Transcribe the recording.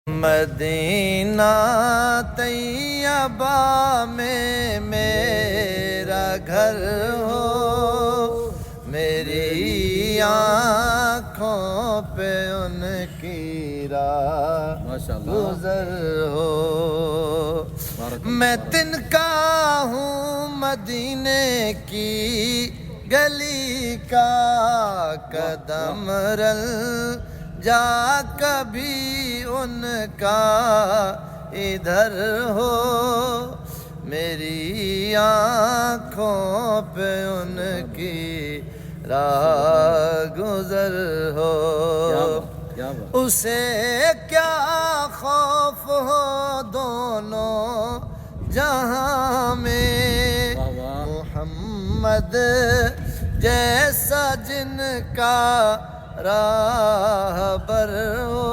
Medina Taiba में मेरा घर हो, मेरी आँखों पे उनकी राह गुज़र हो। मैं तिनका हूँ मदीने की गली का कदम रल जा कभी उनका इधर हो, मेरी आँखों पे उनकी राह गुज़र हो। उसे क्या खौफ हो दोनों जहां में, मोहम्मद जैसा जिनका राहबर हो,